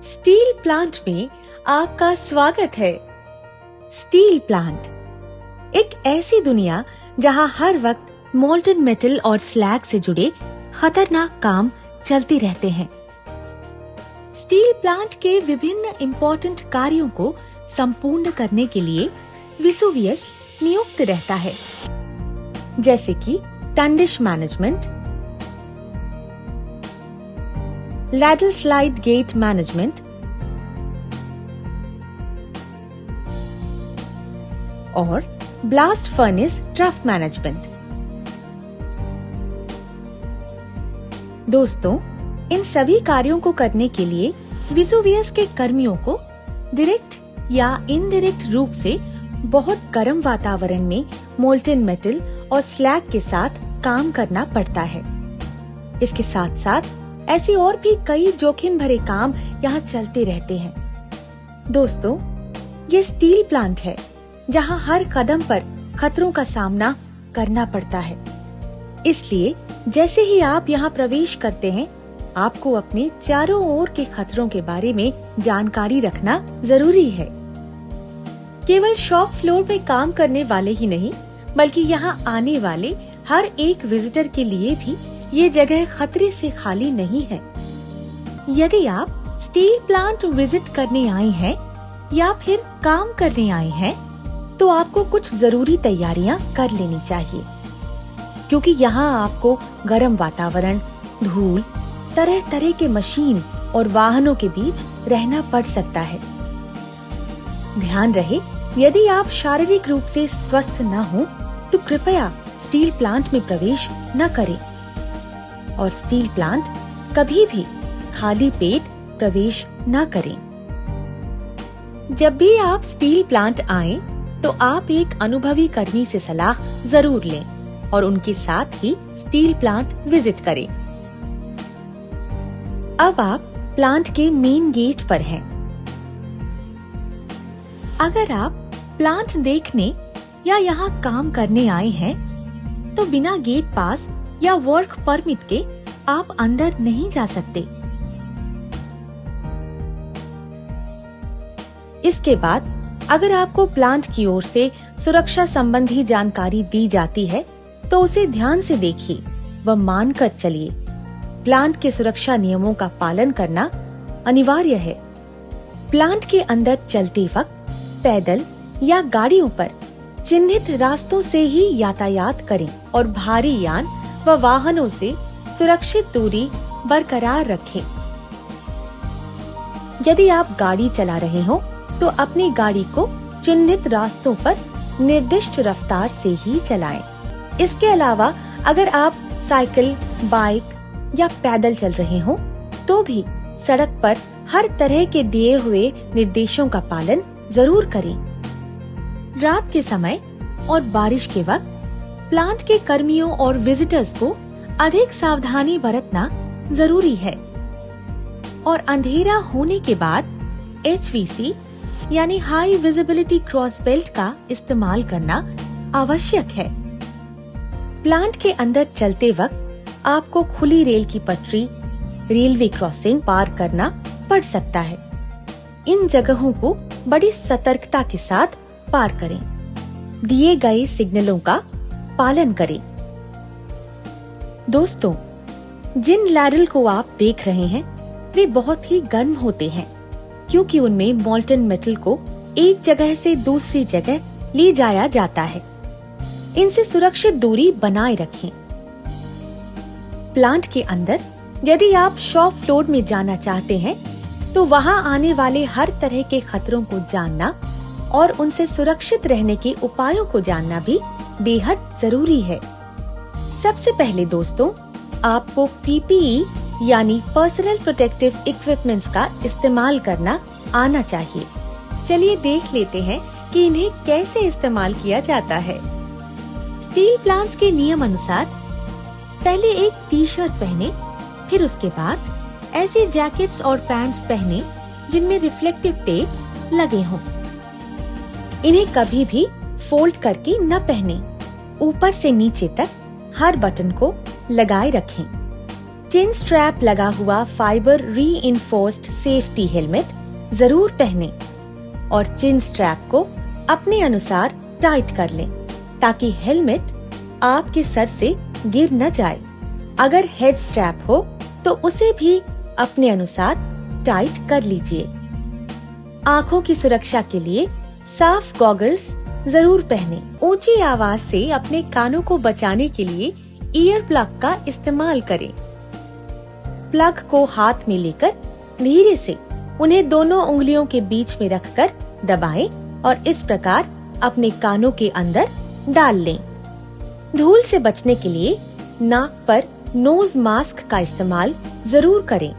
Steel plant में आपका स्वागत है। स्टील प्लांट एक ऐसी दुनिया जहां हर वक्त मोल्टन मेटल और स्लैग से जुड़े खतरनाक काम चलते रहते हैं। स्टील प्लांट के विभिन्न इम्पोर्टेंट कार्यों को संपूर्ण करने के लिए वेसुवियस नियुक्त रहता है, जैसे कि tundish management, ladle slide gate management और ब्लास्ट फर्नेस ट्रफ मैनेजमेंट। दोस्तों, इन सभी कार्यों को करने के लिए वेसुवियस के कर्मियों को डायरेक्ट या इनडायरेक्ट रूप से बहुत गर्म वातावरण में मोल्टन मेटल और स्लैग के साथ काम करना पड़ता है। इसके साथ साथ ऐसी और भी कई जोखिम भरे काम यहाँ चलते रहते हैं। दोस्तों, ये स्टील प्लांट है जहाँ हर कदम पर खतरों का सामना करना पड़ता है। इसलिए जैसे ही आप यहाँ प्रवेश करते हैं, आपको अपने चारों ओर के खतरों के बारे में जानकारी रखना जरूरी है। केवल शॉप फ्लोर में काम करने वाले ही नहीं, बल्कि यहाँ आने वाले हर एक विजिटर के लिए भी ये जगह खतरे से खाली नहीं है। यदि आप स्टील प्लांट विजिट करने आए हैं या फिर काम करने आए हैं, तो आपको कुछ जरूरी तैयारियां कर लेनी चाहिए, क्योंकि यहाँ आपको गर्म वातावरण, धूल, तरह तरह के मशीन और वाहनों के बीच रहना पड़ सकता है। ध्यान रहे, यदि आप शारीरिक रूप से स्वस्थ न हो, तो कृपया स्टील प्लांट में प्रवेश न करें और स्टील प्लांट कभी भी खाली पेट प्रवेश न करें। जब भी आप स्टील प्लांट आएं, तो आप एक अनुभवी कर्मी से सलाह जरूर लें और उनके साथ ही स्टील प्लांट विजिट करें। अब आप प्लांट के मेन गेट पर हैं। अगर आप प्लांट देखने या यहाँ काम करने आए हैं, तो बिना गेट पास या वर्क परमिट के आप अंदर नहीं जा सकते। इसके बाद अगर आपको प्लांट की ओर से सुरक्षा संबंधी जानकारी दी जाती है, तो उसे ध्यान से देखिए व मानकर चलिए। प्लांट के सुरक्षा नियमों का पालन करना अनिवार्य है। प्लांट के अंदर चलते वक्त पैदल या गाड़ियों पर चिन्हित रास्तों से ही यातायात करें और भारी यान व वाहनों से सुरक्षित दूरी बरकरार रखें। यदि आप गाड़ी चला रहे हो, तो अपनी गाड़ी को चिन्हित रास्तों पर निर्दिष्ट रफ्तार से ही चलाएं। इसके अलावा अगर आप साइकिल, बाइक या पैदल चल रहे हो, तो भी सड़क पर हर तरह के दिए हुए निर्देशों का पालन जरूर करें। रात के समय और बारिश के वक्त प्लांट के कर्मियों और विजिटर्स को अधिक सावधानी बरतना जरूरी है और अंधेरा होने के बाद HVC यानी हाई विजिबिलिटी क्रॉस बेल्ट का इस्तेमाल करना आवश्यक है। प्लांट के अंदर चलते वक्त आपको खुली रेल की पटरी, रेलवे क्रॉसिंग पार करना पड़ सकता है। इन जगहों को बड़ी सतर्कता के साथ पार करें। दिए गए सिग्नलों का पालन करें। दोस्तों, जिन लैडल को आप देख रहे हैं, वे बहुत ही गर्म होते हैं, क्योंकि उनमें मोल्टन मेटल को एक जगह से दूसरी जगह ले जाया जाता है। इनसे सुरक्षित दूरी बनाए रखें। प्लांट के अंदर यदि आप शॉप फ्लोर में जाना चाहते हैं, तो वहां आने वाले हर तरह के खतरों को जानना और उनसे सुरक्षित रहने के उपायों को जानना भी बेहद जरूरी है। सबसे पहले दोस्तों, आपको PPE यानी पर्सनल प्रोटेक्टिव इक्विपमेंट्स का इस्तेमाल करना आना चाहिए। चलिए देख लेते हैं कि इन्हें कैसे इस्तेमाल किया जाता है। स्टील प्लांट्स के नियम अनुसार पहले एक टी-शर्ट पहने, फिर उसके बाद ऐसे जैकेट्स और पैंट्स पहने जिनमें रिफ्लेक्टिव टेप्स लगे हों। इन्हें कभी भी फोल्ड करके न पहने। ऊपर से नीचे तक हर बटन को लगाए रखें। चिन स्ट्रैप लगा हुआ फाइबर रीइंफोर्स्ड सेफ्टी हेलमेट जरूर पहनें और चिन स्ट्रैप को अपने अनुसार टाइट कर लें ताकि हेलमेट आपके सर से गिर न जाए। अगर हेड स्ट्रैप हो तो उसे भी अपने अनुसार टाइट कर लीजिए। आँखों की सुरक्षा के लिए साफ गॉगल्स जरूर पहनें। ऊंची आवाज से अपने कानों को बचाने के लिए ईयर प्लग का इस्तेमाल करें। प्लग को हाथ में लेकर धीरे से उन्हें दोनों उंगलियों के बीच में रखकर दबाएं और इस प्रकार अपने कानों के अंदर डाल लें। धूल से बचने के लिए नाक पर नोज मास्क का इस्तेमाल जरूर करें।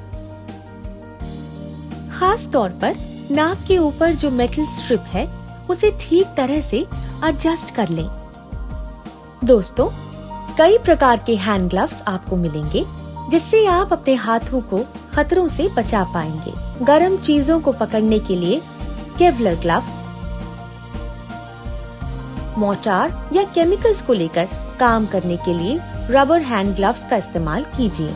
खास तौर पर नाक के ऊपर जो मेटल स्ट्रिप है उसे ठीक तरह से एडजस्ट कर लें। दोस्तों, कई प्रकार के हैंड ग्लव्स आपको मिलेंगे जिससे आप अपने हाथों को खतरों से बचा पाएंगे। गर्म चीजों को पकड़ने के लिए केवलर ग्लव्स, मोर्टार या केमिकल्स को लेकर काम करने के लिए रबर हैंड ग्लव्स का इस्तेमाल कीजिए।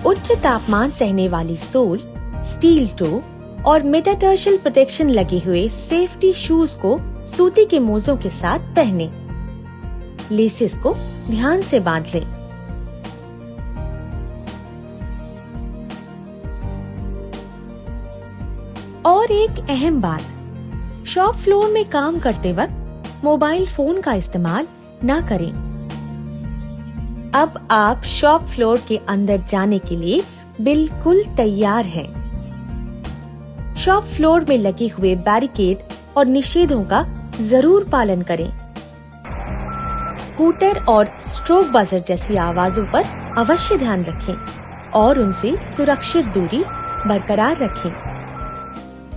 उच्च तापमान सहने वाली सोल, स्टील टो और मेटाटर्शल प्रोटेक्शन लगे हुए सेफ्टी शूज को सूती के मोजों के साथ पहने। लेसेस को ध्यान से बांध लें। और एक अहम बात, शॉप फ्लोर में काम करते वक्त मोबाइल फोन का इस्तेमाल न करें। अब आप शॉप फ्लोर के अंदर जाने के लिए बिल्कुल तैयार हैं। शॉप फ्लोर में लगे हुए बैरिकेड और निषेधों का जरूर पालन करें। हूटर और स्ट्रोक बजर जैसी आवाजों पर अवश्य ध्यान रखें और उनसे सुरक्षित दूरी बरकरार रखें।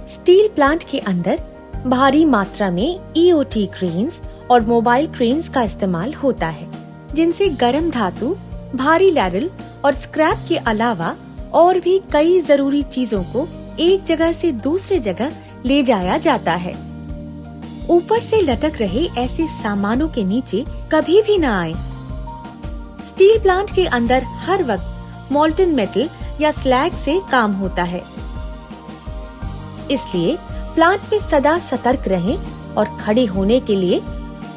स्टील प्लांट के अंदर भारी मात्रा में ईओटी क्रेन्स और मोबाइल क्रेन्स का इस्तेमाल होता है, जिनसे गर्म धातु, भारी लैडल और स्क्रैप के अलावा और भी कई जरूरी चीजों को एक जगह से दूसरी जगह ले जाया जाता है। ऊपर से लटक रहे ऐसे सामानों के नीचे कभी भी न आए। स्टील प्लांट के अंदर हर वक्त मोल्टन मेटल या स्लैग से काम होता है, इसलिए प्लांट में सदा सतर्क रहें और खड़े होने के लिए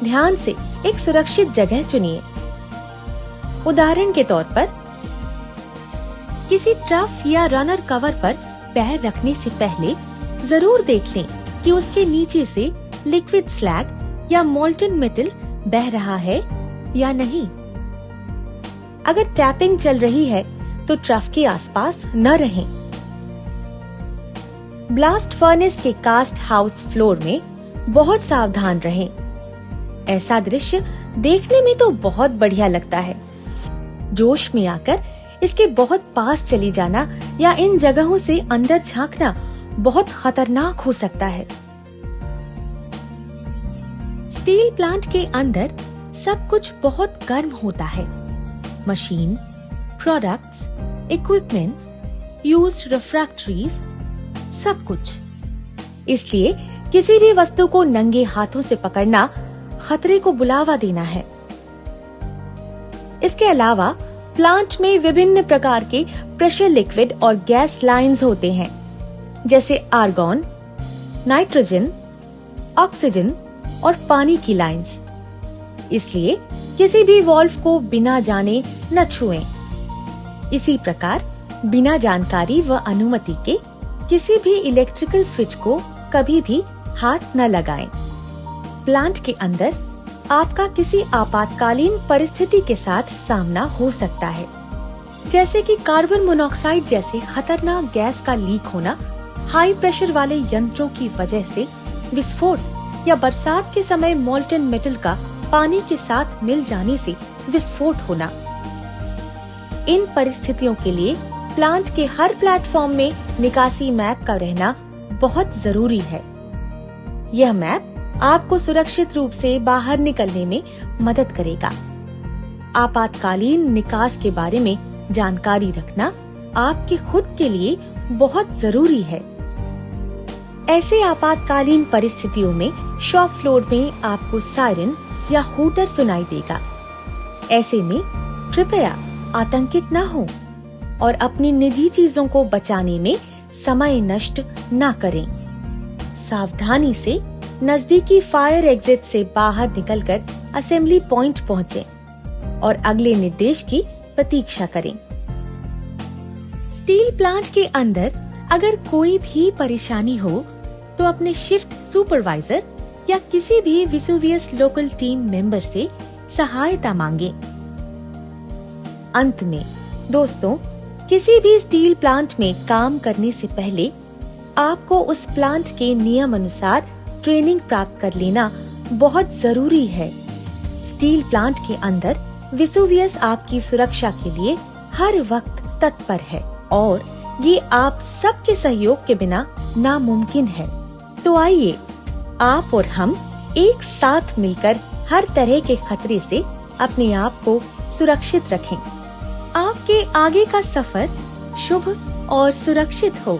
ध्यान से एक सुरक्षित जगह चुनिए। उदाहरण के तौर पर किसी ट्रफ या रनर कवर पर पैर रखने से पहले जरूर देख लें कि उसके नीचे से लिक्विड स्लैग या मोल्टन मेटल बह रहा है या नहीं। अगर टैपिंग चल रही है तो ट्रफ के आसपास न रहें। ब्लास्ट फर्नेस के कास्ट हाउस फ्लोर में बहुत सावधान रहें। ऐसा दृश्य देखने में तो बहुत बढ़िया लगता है। जोश में आकर इसके बहुत पास चली जाना या इन जगहों से अंदर झांकना बहुत खतरनाक हो सकता है। स्टील प्लांट के अंदर सब कुछ बहुत गर्म होता है। Machine, products, equipments, used refractories, सब कुछ। इसलिए किसी भी वस्तु को नंगे हाथों से पकड़ना खतरे को बुलावा देना है। इसके अलावा प्लांट में विभिन्न प्रकार के प्रेशर लिक्विड और गैस लाइंस होते हैं, जैसे आर्गॉन, नाइट्रोजन, ऑक्सीजन और पानी की लाइंस। इसलिए किसी भी वाल्व को बिना जाने न छुएं। इसी प्रकार बिना जानकारी व अनुमति के किसी भी इलेक्ट्रिकल स्विच को कभी भी हाथ न लगाएं। प्लांट के अंदर आपका किसी आपातकालीन परिस्थिति के साथ सामना हो सकता है, जैसे कि कार्बन मोनोऑक्साइड जैसे खतरनाक गैस का लीक होना, हाई प्रेशर वाले यंत्रों की वजह से विस्फोट या बरसात के समय मोल्टन मेटल का पानी के साथ मिल जाने से विस्फोट होना। इन परिस्थितियों के लिए प्लांट के हर प्लेटफॉर्म में निकासी मैप का रहना बहुत जरूरी है। यह मैप आपको सुरक्षित रूप से बाहर निकलने में मदद करेगा। आपातकालीन निकास के बारे में जानकारी रखना आपके खुद के लिए बहुत जरूरी है। ऐसे आपातकालीन परिस्थितियों में शॉप फ्लोर में आपको सायरन या हूटर सुनाई देगा। ऐसे में कृपया आतंकित न हो और अपनी निजी चीजों को बचाने में समय नष्ट न करें। सावधानी से नजदीकी फायर एग्जिट से बाहर निकलकर असेंबली पॉइंट पहुंचें और अगले निर्देश की प्रतीक्षा करें। स्टील प्लांट के अंदर अगर कोई भी परेशानी हो तो अपने शिफ्ट सुपरवाइजर या किसी भी वेसुवियस लोकल टीम मेंबर से सहायता मांगे। अंत में दोस्तों, किसी भी स्टील प्लांट में काम करने से पहले आपको उस प्लांट के नियम अनुसार ट्रेनिंग प्राप्त कर लेना बहुत जरूरी है। स्टील प्लांट के अंदर वेसुवियस आपकी सुरक्षा के लिए हर वक्त तत्पर है और ये आप सबके सहयोग के बिना नामुमकिन है। तो आइए आप और हम एक साथ मिलकर हर तरह के खतरे से अपने आप को सुरक्षित रखें। आपके आगे का सफर शुभ और सुरक्षित हो।